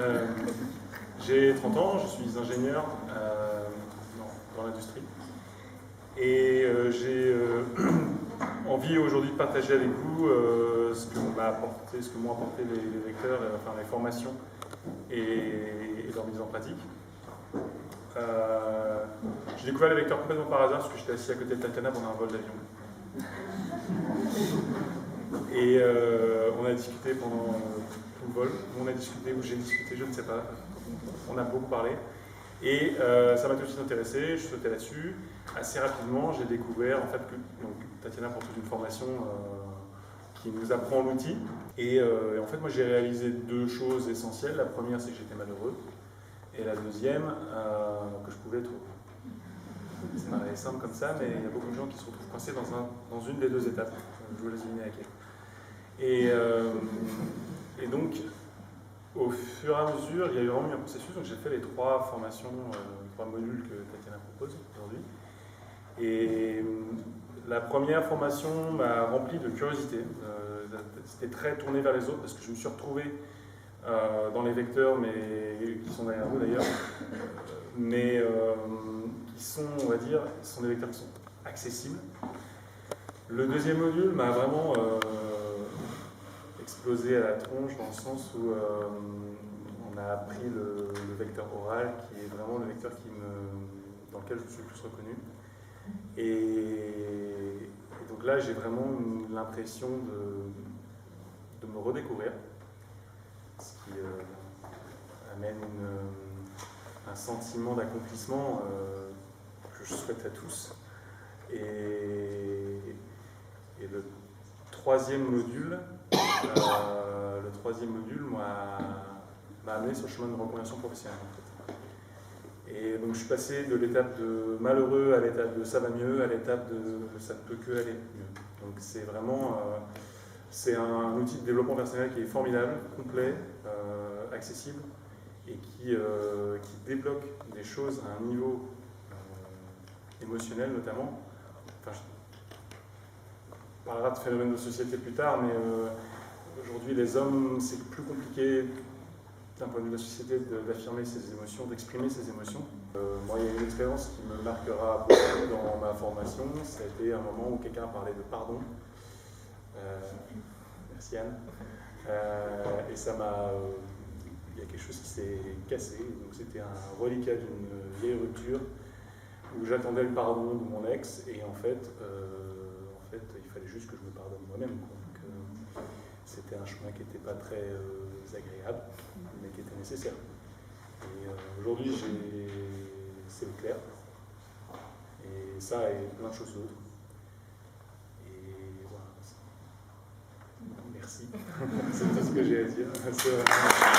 Euh, j'ai 30 ans, je suis ingénieur dans l'industrie. Et j'ai envie aujourd'hui de partager avec vous ce que m'ont apporté les vecteurs, enfin les formations et leur mise en pratique. J'ai découvert les vecteurs complètement par hasard parce que j'étais assis à côté de Tatiana pendant un vol d'avion. Et on a discuté pendant tout le vol. On a discuté, ou j'ai discuté, je ne sais pas. On a beaucoup parlé. Et ça m'a tout de suite intéressé, je sautais là-dessus. Assez rapidement, j'ai découvert en fait que donc, Tatiana porte une formation qui nous apprend l'outil. Et en fait, moi j'ai réalisé deux choses essentielles. La première, c'est que j'étais malheureux. Et la deuxième, que je pouvais être heureux. Ça paraît simple comme ça, mais il y a beaucoup de gens qui se retrouvent coincés dans une des deux étapes. Je vous laisse deviner laquelle. Et donc, au fur et à mesure, il y a eu vraiment un processus. Donc j'ai fait les trois formations, trois modules que Tatiana propose aujourd'hui. Et la première formation m'a rempli de curiosité. C'était très tourné vers les autres parce que je me suis retrouvé dans les vecteurs, mais qui sont derrière vous d'ailleurs, mais qui sont, on va dire, sont des vecteurs qui sont accessibles. Le deuxième module m'a vraiment explosé à la tronche dans le sens où on a appris le vecteur oral qui est vraiment le vecteur dans lequel je me suis le plus reconnu. Et donc là, j'ai vraiment l'impression de me redécouvrir, ce qui amène un sentiment d'accomplissement que je souhaite à tous. Et le troisième module m'a amené sur le chemin de reconversion professionnelle. En fait. Et donc je suis passé de l'étape de malheureux à l'étape de ça va mieux, à l'étape de ça ne peut que aller mieux. Donc c'est vraiment c'est un outil de développement personnel qui est formidable, complet, accessible et qui débloque des choses à un niveau émotionnel notamment. Enfin, on parlera de phénomènes de société plus tard, mais aujourd'hui les hommes, c'est plus compliqué d'un point de vue de la société d'affirmer ses émotions, d'exprimer ses émotions. Moi, il y a une expérience qui me marquera beaucoup dans ma formation, ça a été un moment où quelqu'un parlait de pardon. Merci Anne. Et ça m'a... il y a quelque chose qui s'est cassé, donc c'était un reliquat d'une vieille rupture où j'attendais le pardon de mon ex, et en fait, il fallait juste que je me pardonne moi-même. Donc, c'était un chemin qui n'était pas très agréable, mais qui était nécessaire. Et aujourd'hui, c'est au clair. Et ça et plein de choses d'autres. Et voilà. Merci. C'est tout ce que j'ai à dire.